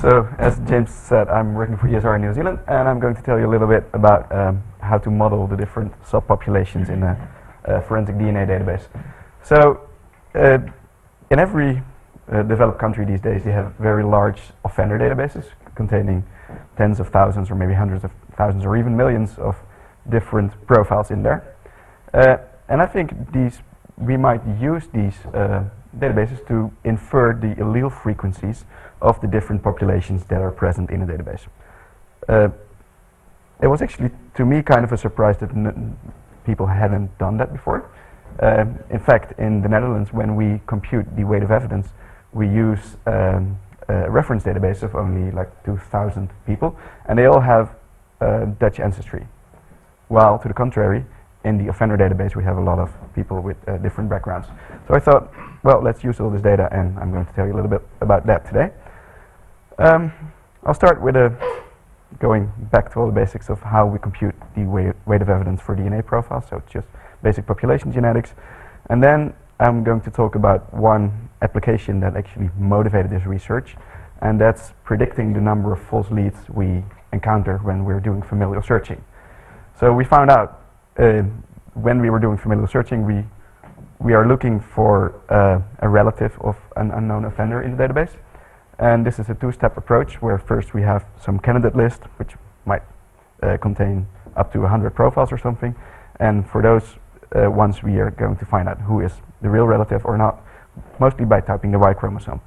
So, as James said, I'm working for ESR in New Zealand, and I'm going to tell you a little bit about how to model the different subpopulations in a forensic DNA database. So, in every developed country these days, they have very large offender databases containing tens of thousands or maybe hundreds of thousands or even millions of different profiles in there. And I think we might use these databases to infer the allele frequencies of the different populations that are present in a database. It was actually, to me, kind of a surprise that people hadn't done that before. In fact, in the Netherlands, when we compute the weight of evidence, we use a reference database of only like 2,000 people, and they all have Dutch ancestry. While, to the contrary, in the offender database, we have a lot of people with different backgrounds. So I thought, well, let's use all this data, and I'm going to tell you a little bit about that today. I'll start with going back to all the basics of how we compute the weight of evidence for DNA profiles, so it's just basic population genetics. And then I'm going to talk about one application that actually motivated this research, and that's predicting the number of false leads we encounter when we're doing familial searching. So we found out when we were doing familial searching, we are looking for a relative of an unknown offender in the database. And this is a two-step approach where first we have some candidate list, which might contain up to 100 profiles or something. And for those ones, we are going to find out who is the real relative or not, mostly by typing the Y chromosome.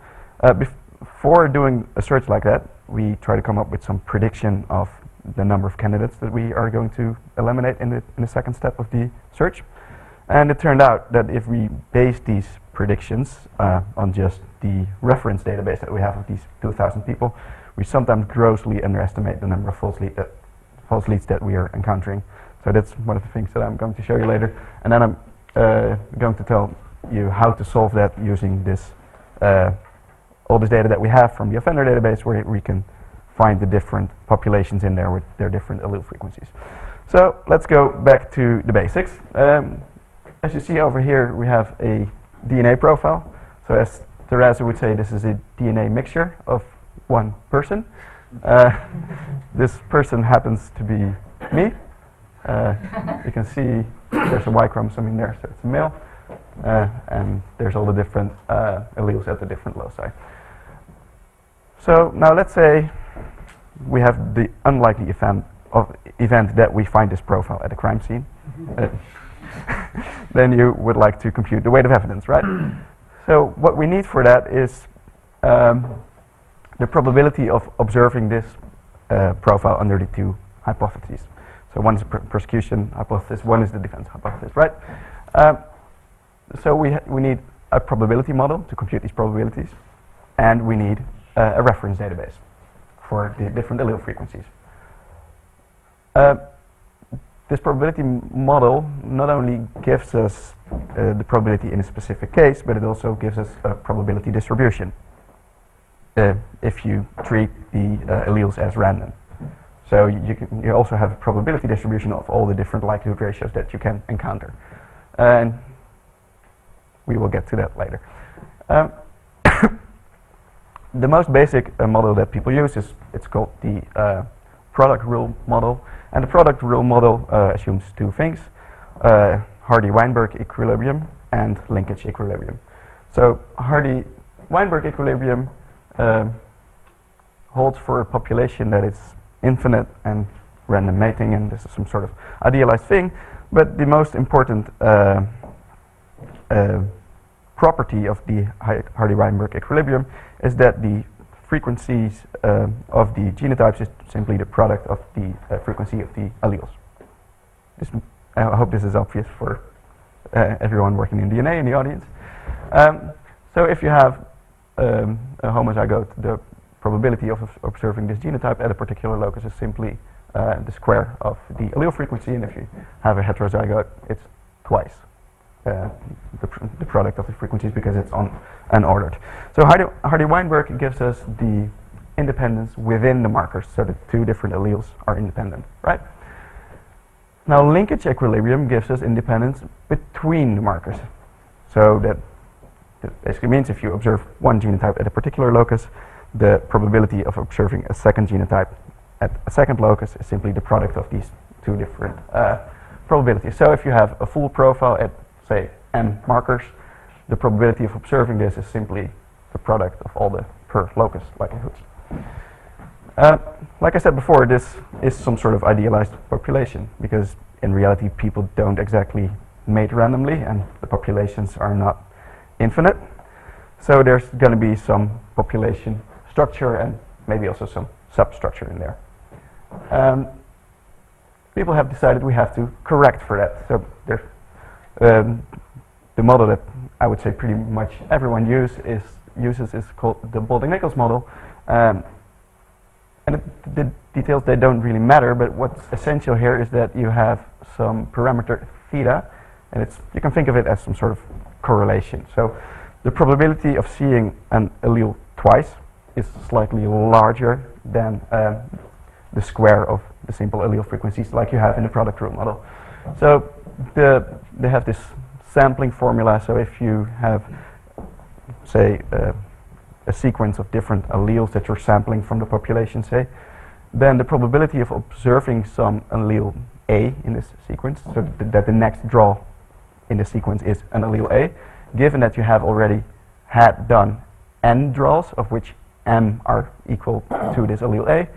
Before doing a search like that, we try to come up with some prediction of the number of candidates that we are going to eliminate in the second step of the search. And it turned out that if we base these predictions on just the reference database that we have of these 2,000 people, we sometimes grossly underestimate the number of false leads that we are encountering. So that's one of the things that I'm going to show you later. And then I'm going to tell you how to solve that using this all this data that we have from the offender database, where we can find the different populations in there with their different allele frequencies. So let's go back to the basics. As you see over here, we have a DNA profile. So as Teresa would say, this is a DNA mixture of one person. This person happens to be me. You can see there's a Y chromosome in there, so it's a male. And there's all the different alleles at the different loci. So now let's say we have the unlikely event that we find this profile at a crime scene. Then you would like to compute the weight of evidence, right? So what we need for that is the probability of observing this profile under the two hypotheses. So one is the persecution hypothesis, one is the defense hypothesis, right? So we need a probability model to compute these probabilities, and we need a reference database for the different allele frequencies. This probability model not only gives us the probability in a specific case, but it also gives us a probability distribution if you treat the alleles as random. So you also have a probability distribution of all the different likelihood ratios that you can encounter. And we will get to that later. The most basic model that people use it's called the product rule model. And the product rule model assumes two things, Hardy-Weinberg equilibrium and linkage equilibrium. So Hardy-Weinberg equilibrium holds for a population that is infinite and random mating, and this is some sort of idealized thing, but the most important property of the Hardy-Weinberg equilibrium is that the frequencies of the genotypes is simply the product of the frequency of the alleles. I hope this is obvious for everyone working in DNA in the audience. So if you have a homozygote, the probability of observing this genotype at a particular locus is simply the square of the allele frequency, and if you have a heterozygote, it's twice the product of the frequencies because it's unordered. So Hardy-Weinberg gives us the independence within the markers, so the two different alleles are independent, right? Now linkage equilibrium gives us independence between the markers. So that basically means if you observe one genotype at a particular locus, the probability of observing a second genotype at a second locus is simply the product of these two different probabilities. So if you have a full profile at, say, m markers, the probability of observing this is simply the product of all the per locus likelihoods. Like I said before, this is some sort of idealized population, because in reality people don't exactly mate randomly and the populations are not infinite. So there's going to be some population structure and maybe also some substructure in there. People have decided we have to correct for that. So there's the model that I would say pretty much everyone uses is called the Baldwin-Nichols model. And the details, they don't really matter, but what's essential here is that you have some parameter theta, and you can think of it as some sort of correlation. So the probability of seeing an allele twice is slightly larger than the square of the simple allele frequencies like you have in the product rule model. So they have this sampling formula, so if you have, say, a sequence of different alleles that you're sampling from the population, say, then the probability of observing some allele A in this sequence, so that the next draw in the sequence is an allele A, given that you have already had done n draws, of which m are equal to this allele A,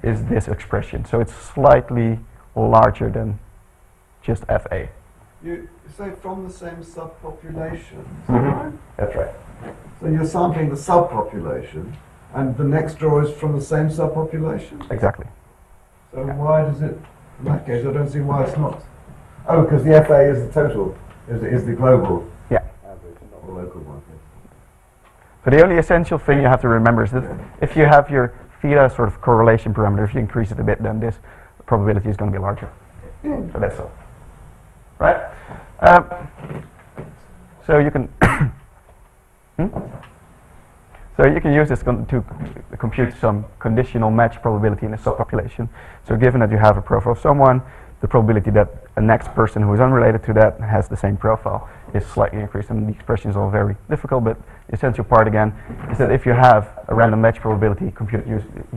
is this expression. So it's slightly larger than just FA. You say from the same subpopulation. Mm-hmm. That's right. So you're sampling the subpopulation, and the next draw is from the same subpopulation? Exactly. So why does it, in that case, I don't see why it's not. Oh, because the FA is the total, is the global average, not the local one. So the only essential thing you have to remember is that if you have your theta sort of correlation parameter, if you increase it a bit, then this probability is going to be larger. So that's all. Right? So you can so you can use this to compute some conditional match probability in a subpopulation. So given that you have a profile of someone, the probability that a next person who is unrelated to that has the same profile is slightly increased. And the expression is all very difficult, but the essential part again is that if you have a random match probability computed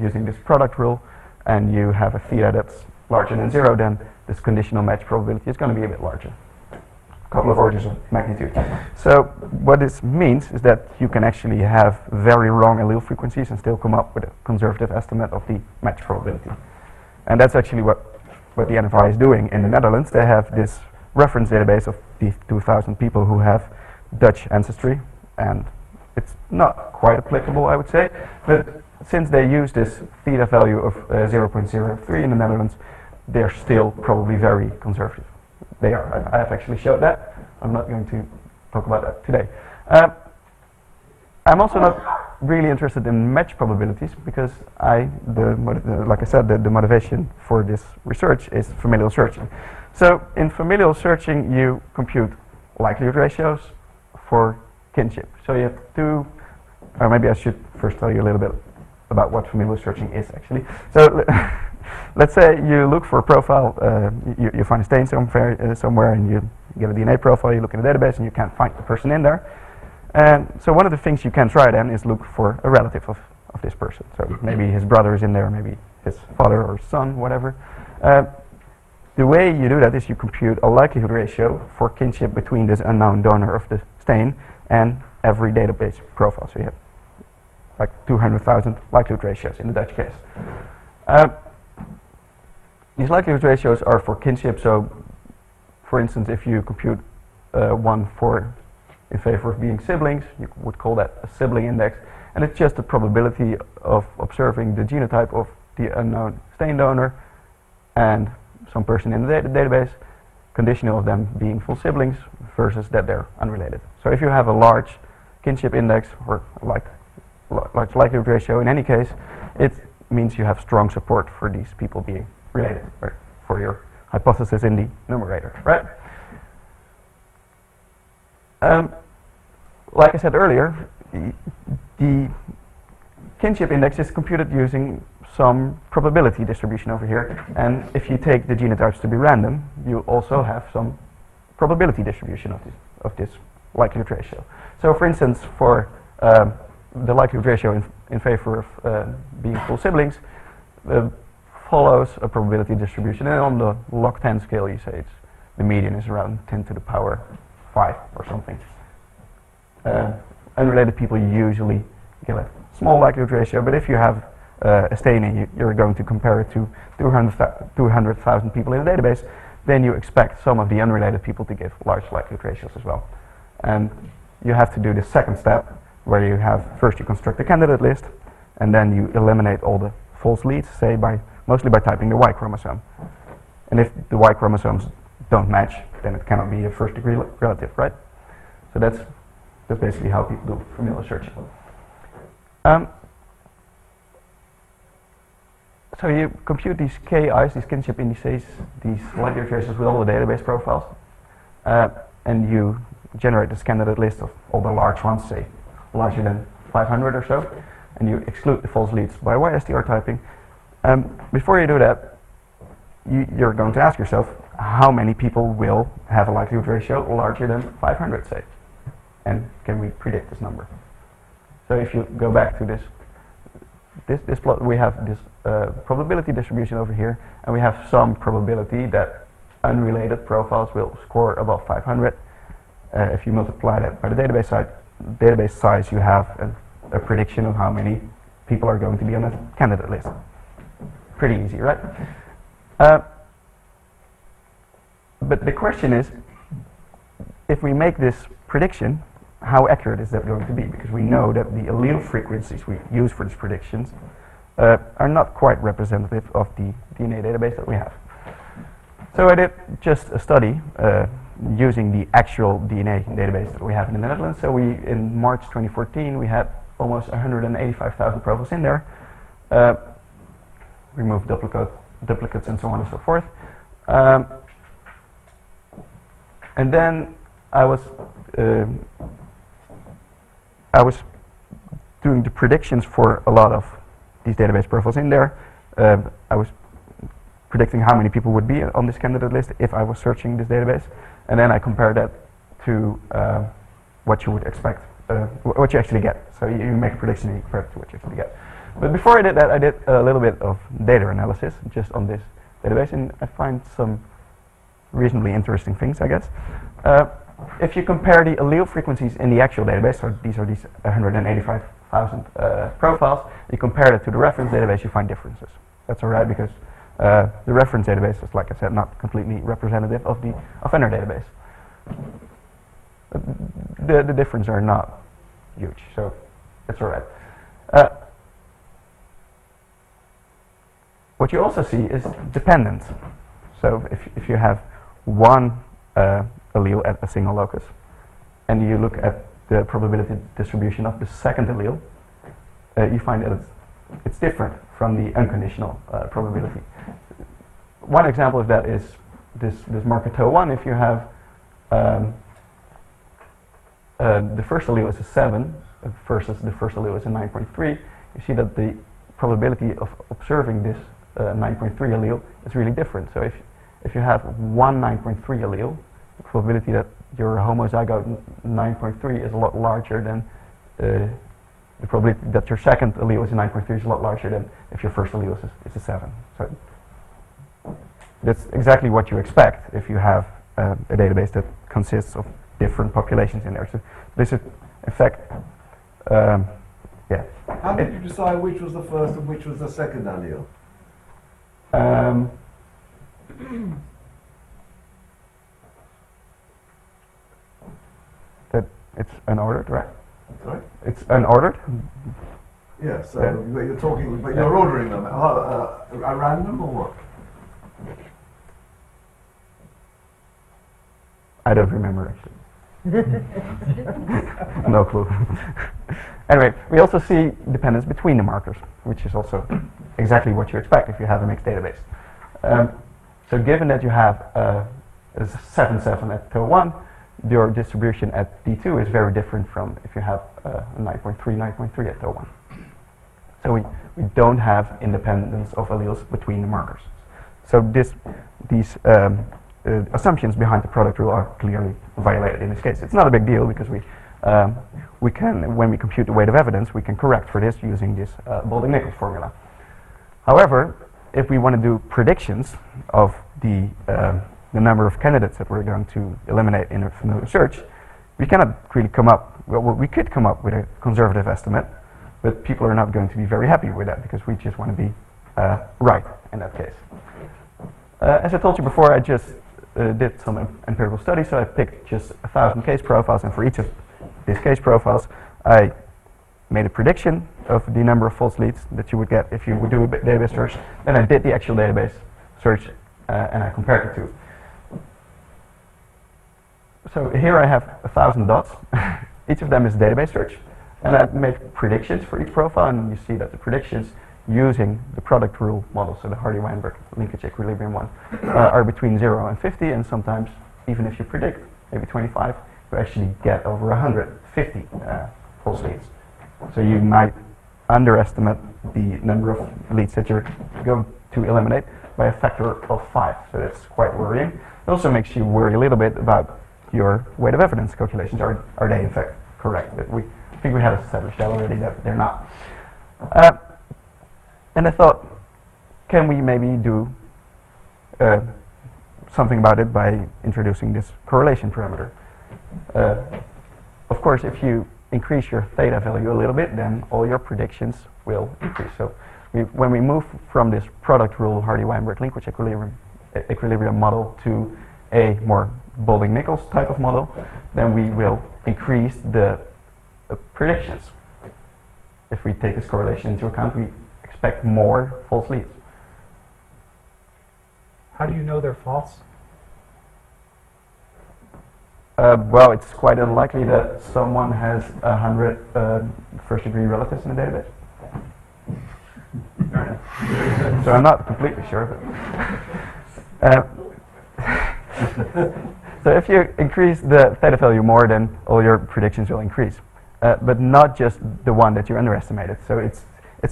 using this product rule, and you have a theta that's larger than 0, then this conditional match probability is going to be a bit larger. A couple of orders of magnitude. So what this means is that you can actually have very wrong allele frequencies and still come up with a conservative estimate of the match probability. And that's actually what the NFI is doing in the Netherlands. They have this reference database of the 2,000 people who have Dutch ancestry, and it's not quite applicable, I would say, but since they use this theta value of 0.03 in the Netherlands, they're still probably very conservative. They are. I have actually showed that. I'm not going to talk about that today. I'm also not really interested in match probabilities because like I said, the motivation for this research is familial searching. So in familial searching, you compute likelihood ratios for kinship. So you have two, or maybe I should first tell you a little bit about what familial searching is actually. So let's say you look for a profile, you find a stain somewhere and you get a DNA profile, you look in the database and you can't find the person in there. And so one of the things you can try then is look for a relative of this person. So maybe his brother is in there, maybe his father or son, whatever. The way you do that is you compute a likelihood ratio for kinship between this unknown donor of the stain and every database profile. So you have like 200,000 likelihood ratios in the Dutch case. These likelihood ratios are for kinship. So for instance, if you compute one in favor of being siblings, you would call that a sibling index, and it's just the probability of observing the genotype of the unknown stain donor and some person in the database, conditional of them being full siblings versus that they're unrelated. So if you have a large kinship index or large likelihood ratio, in any case, it means you have strong support for these people being related, or for your hypothesis in the numerator, right? Like I said earlier, the kinship index is computed using some probability distribution over here, and if you take the genotypes to be random, you also have some probability distribution of this likelihood ratio. So for instance, for the likelihood ratio in favor of being full siblings follows a probability distribution, and on the log 10 scale you say the median is around 10 to the power 5 or something. Unrelated people usually get a small likelihood ratio, but if you have a stain and you're going to compare it to 200,000 people in a database, then you expect some of the unrelated people to give large likelihood ratios as well. And you have to do the second step, where you have first you construct a candidate list, and then you eliminate all the false leads, say mostly by typing the Y chromosome. And if the Y chromosomes don't match, then it cannot be a first degree relative, right? So that's basically how people do familial searching. So you compute these KIs, these kinship indices, these likelihood ratios with all the database profiles, and you generate this candidate list of all the large ones, say larger than 500 or so, and you exclude the false leads by YSTR typing. Before you do that, you're going to ask yourself, how many people will have a likelihood ratio larger than 500, say? And can we predict this number? So if you go back to this plot, we have this probability distribution over here, and we have some probability that unrelated profiles will score above 500. If you multiply that by the database size, you have a prediction of how many people are going to be on a candidate list. Pretty easy, right? But the question is, if we make this prediction, how accurate is that going to be? Because we know that the allele frequencies we use for these predictions are not quite representative of the DNA database that we have. So I did just a study using the actual DNA database that we have in the Netherlands. So in March 2014, we had almost 185,000 profiles in there. Removed duplicates and so on and so forth. And then I was doing the predictions for a lot of these database profiles in there. I was predicting how many people would be on this candidate list if I was searching this database, and then I compared that to what you would expect, what you actually get. So you make a prediction and you compare it to what you actually get. But before I did that, I did a little bit of data analysis just on this database, and I find some reasonably interesting things, I guess. If you compare the allele frequencies in the actual database, so these are 185,000 profiles, you compare it to the reference database, you find differences. That's all right, because the reference database is, like I said, not completely representative of the offender database. The differences are not huge, so that's all right. What you also see is dependence. So if you have one allele at a single locus, and you look at the probability distribution of the second allele, you find that it's different from the unconditional probability. One example of that is this marker TO1. If you have the first allele is a 7 versus the first allele is a 9.3, you see that the probability of observing this 9.3 allele is really different. So if you have one 9.3 allele, the probability that your homozygote 9.3 is a lot larger than the probability that your second allele is a 9.3 is a lot larger than if your first allele is a 7. So that's exactly what you expect if you have a database that consists of different populations in there. So this is, in fact, yeah. How did you decide which was the first and which was the second allele? That it's unordered, right? Sorry? It's unordered. Yeah, so you're talking, but you're ordering them at random or what? I don't remember actually. No clue. Anyway, we also see dependence between the markers, which is also exactly what you expect if you have a mixed database. So given that you have a 7.7 at TO1, your distribution at D2 is very different from if you have a 9.3, 9.3 at TO1. So we don't have independence of alleles between the markers. So these assumptions behind the product rule are clearly violated in this case. It's not a big deal because we We can, when we compute the weight of evidence, we can correct for this using this Baldwin-Nichols formula. However, if we want to do predictions of the number of candidates that we're going to eliminate in a familiar search, we cannot really come up, well, we could come up with a conservative estimate, but people are not going to be very happy with that because we just want to be right in that case. As I told you before, I just did some empirical studies, so I picked just 1,000 case profiles, and for each of these case profiles, I made a prediction of the number of false leads that you would get if you would do a database search. Then I did the actual database search, and I compared the two. So here I have 1,000 dots. Each of them is a database search, and I made predictions for each profile, and you see that the predictions using the product rule model, so the Hardy-Weinberg linkage equilibrium one, are between 0 and 50, and sometimes even if you predict maybe 25, you actually get over 150 false leads. So you might underestimate the number of leads that you're going to eliminate by a factor of 5, so that's quite worrying. It also makes you worry a little bit about your weight of evidence calculations. Are they in fact correct? But I think we had established that already that they're not. And I thought, can we maybe do something about it by introducing this correlation parameter? Of course, if you increase your theta value a little bit, then all your predictions will increase. So when we move from this product rule Hardy-Weinberg linkage equilibrium model to a more Baldwin-Nichols type of model, then we will increase the predictions. If we take this correlation into account, we expect more false leads. How do you know they're false? Well, it's quite unlikely that someone has 100 first-degree relatives in the database. So I'm not completely sure. So if you increase the theta value more, then all your predictions will increase, but not just the one that you underestimated. So it's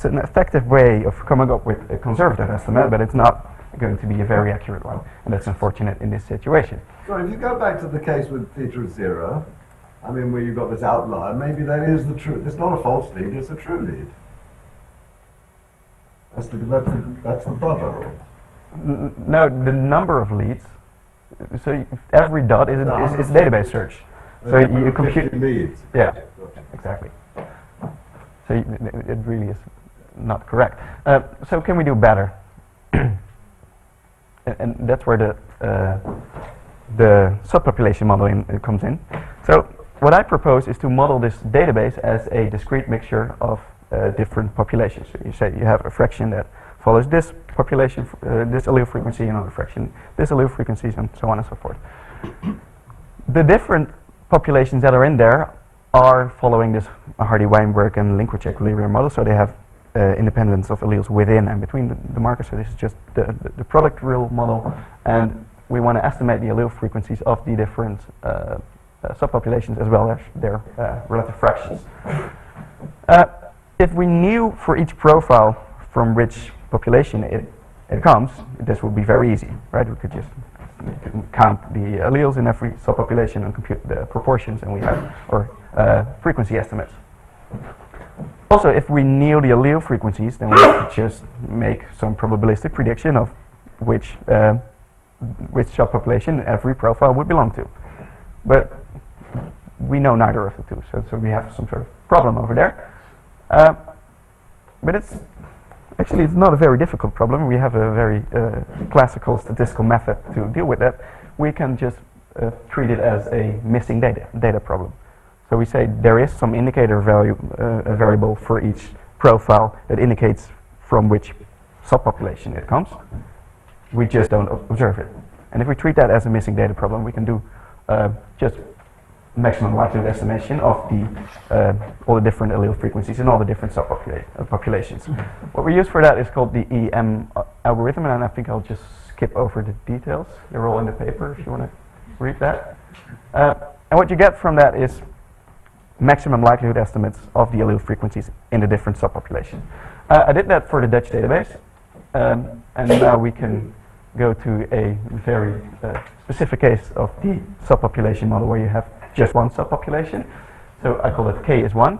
an effective way of coming up with a conservative estimate, but it's not going to be a very accurate one, and that's unfortunate in this situation. So if you go back to the case with theta is 0, I mean, where you've got this outlier, maybe that is the true. It's not a false lead; it's a true lead. That's the brother. No, the number of leads. So every dot is a database search. So you compute leads. Yeah, exactly. So it really is not correct. So can we do better? And that's where the subpopulation modeling comes in. So what I propose is to model this database as a discrete mixture of different populations. So you say you have a fraction that follows this population, this allele frequency, another fraction, this allele frequencies, and so on and so forth. The different populations that are in there are following this Hardy-Weinberg and linkage equilibrium model, so they have independence of alleles within and between the markers. So this is just the product rule model, and we want to estimate the allele frequencies of the different subpopulations as well as their relative fractions. If we knew for each profile from which population it comes, this would be very easy, right? We could just count the alleles in every subpopulation and compute the proportions, and we have frequency estimates. Also, if we knew the allele frequencies, then we could just make some probabilistic prediction of which subpopulation every profile would belong to. But we know neither of the two, so we have some sort of problem over there. But it's not a very difficult problem. We have a very classical statistical method to deal with that. We can just treat it as a missing data problem. So we say there is some indicator value, a variable for each profile that indicates from which subpopulation it comes. We just don't observe it. And if we treat that as a missing data problem, we can do just maximum likelihood estimation of all the different allele frequencies in all the different subpopulations. What we use for that is called the EM algorithm, and I think I'll just skip over the details. They're all in the paper if you want to read that. And what you get from that is maximum likelihood estimates of the allele frequencies in the different subpopulations. I did that for the Dutch database, and now we can go to a very specific case of the subpopulation model where you have just one subpopulation. So I call it k is 1.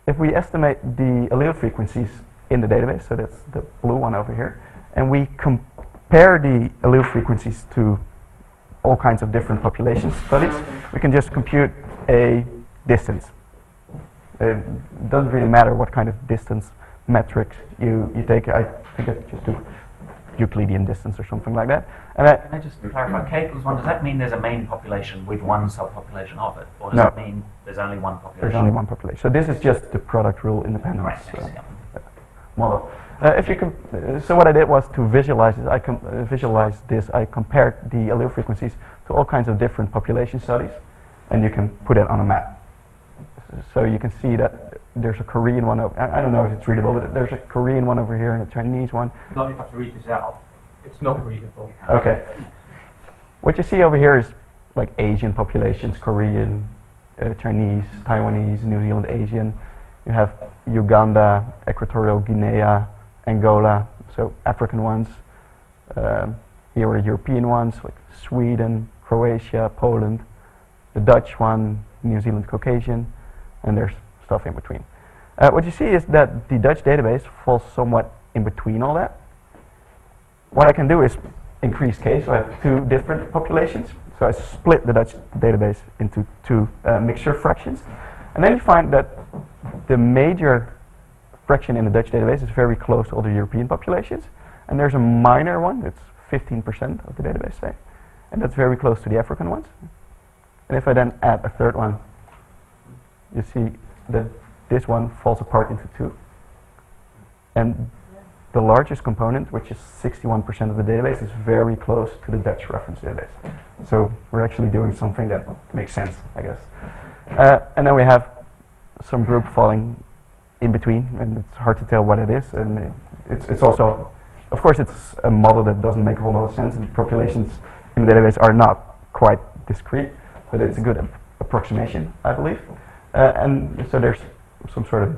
If we estimate the allele frequencies in the database, so that's the blue one over here, and we compare the allele frequencies to all kinds of different population studies, we can just compute a distance. It doesn't really matter what kind of distance metric you take. I think I just do Euclidean distance or something like that. And Can I just clarify, k equals 1, does that mean there's a main population with one subpopulation of it? Or does No. it mean there's only one population? there's only one population. So this is just the product rule independence Right, yes, yeah. model. If you so what I did was to visualize this. I compared the allele frequencies to all kinds of different population studies, and you can put it on a map. So you can see that there's a Korean one. I don't know if it's readable, but there's a Korean one over here and a Chinese one. You don't have to read this out. It's not readable. Okay. What you see over here is like Asian populations: Korean, Chinese, Taiwanese, New Zealand Asian. You have Uganda, Equatorial Guinea, Angola, so African ones. Here are European ones like Sweden, Croatia, Poland. The Dutch one, New Zealand Caucasian, and there's stuff in between. What you see is that the Dutch database falls somewhat in between all that. What I can do is increase k, so I have two different populations. So I split the Dutch database into two mixture fractions. And then you find that the major fraction in the Dutch database is very close to all the European populations. And there's a minor one, it's 15% of the database, say. And that's very close to the African ones. And if I then add a third one, you see that this one falls apart into two. And the largest component, which is 61% of the database, is very close to the Dutch reference database. So we're actually doing something that makes sense, I guess. And then we have some group falling in between, and it's hard to tell what it is. And it's also, of course, it's a model that doesn't make a whole lot of sense, and populations in the database are not quite discrete, but it's a good approximation, I believe. And so there's some sort of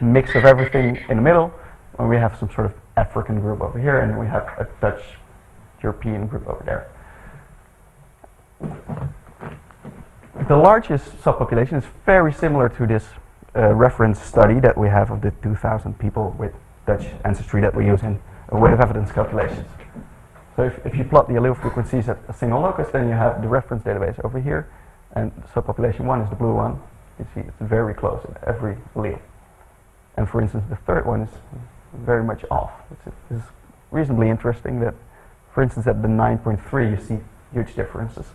mix of everything in the middle, and we have some sort of African group over here, and we have a Dutch European group over there. The largest subpopulation is very similar to this reference study that we have of the 2,000 people with Dutch ancestry that we use in weight of evidence calculations. So if you plot the allele frequencies at a single locus, then you have the reference database over here, and subpopulation 1 is the blue one. You see it's very close in every allele. And for instance, the third one is very much off. It's reasonably interesting that, for instance, at the 9.3 you see huge differences.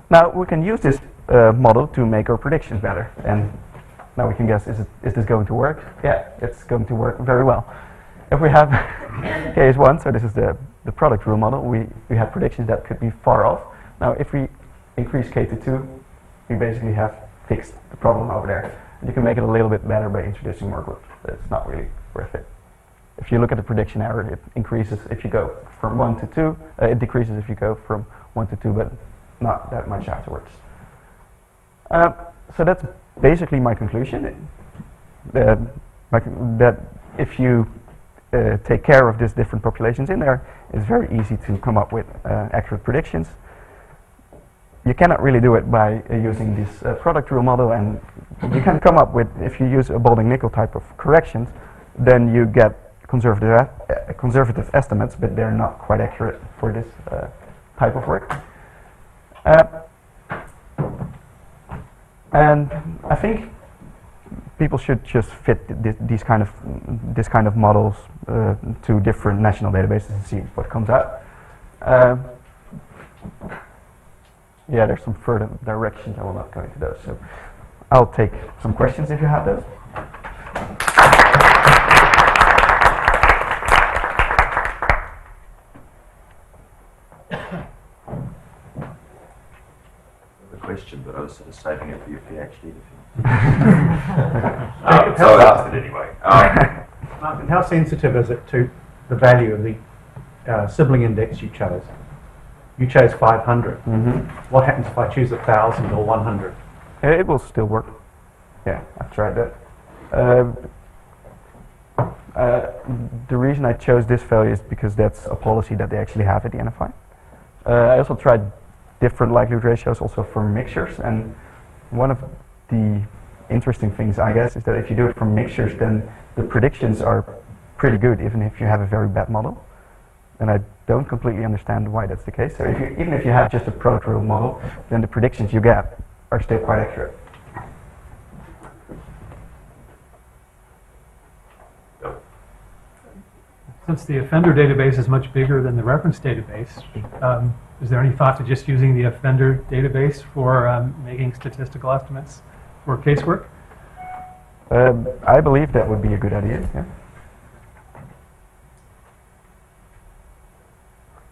Now we can use this model to make our predictions better, and now we can guess, is this going to work? Yeah, it's going to work very well. If we have k is 1, so this is the product rule model, we have predictions that could be far off. Now if we increase k to 2, we basically have fixed the problem over there. And you can make it a little bit better by introducing more groups, but it's not really worth it. If you look at the prediction error, it increases if you go from 1 to 2, it decreases if you go from 1 to 2, but not that much afterwards. So that's basically my conclusion. That if you take care of these different populations in there, it's very easy to come up with accurate predictions. You cannot really do it by using this product rule model, and you can come up with, if you use a Baldwin-Nickel type of corrections, then you get conservative estimates, but they're not quite accurate for this type of work. And I think people should just fit this kind of models to different national databases and see what comes out. Yeah, there's some further directions. I will not go into those. So I'll take some questions if you have those. Question, but I was sort of saving it for your PhD. So I asked it anyway. Maarten, how sensitive is it to the value of the sibling index you chose? You chose 500. Mm-hmm. What happens if I choose 1,000 or 100? It will still work. Yeah, I've tried that. The reason I chose this value is because that's a policy that they actually have at the NFI. I also tried different likelihood ratios also for mixtures, and one of the interesting things, I guess, is that if you do it for mixtures, then the predictions are pretty good, even if you have a very bad model. And I don't completely understand why that's the case. So even if you have just a product rule model, then the predictions you get are still quite accurate. Since the offender database is much bigger than the reference database, is there any thought to just using the offender database for making statistical estimates for casework? I believe that would be a good idea, yeah.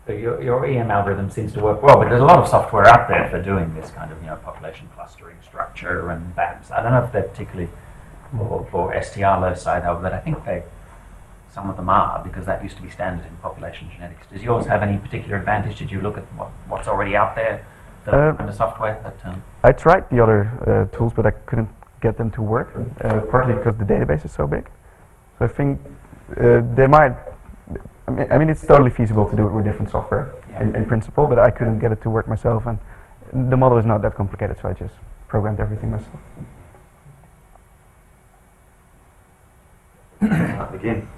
So your EM algorithm seems to work well, but there's a lot of software out there for doing this kind of, population clustering structure and BAPs. I don't know if they're particularly for STR loci though, but I think some of them are, because that used to be standard in population genetics. Does yours have any particular advantage? Did you look at what's already out there, the kind of software? I tried the other tools, but I couldn't get them to work, partly because the database is so big. So I think they might. I mean, it's totally feasible to do it with different software in principle, but I couldn't get it to work myself, and the model is not that complicated, so I just programmed everything myself. Again.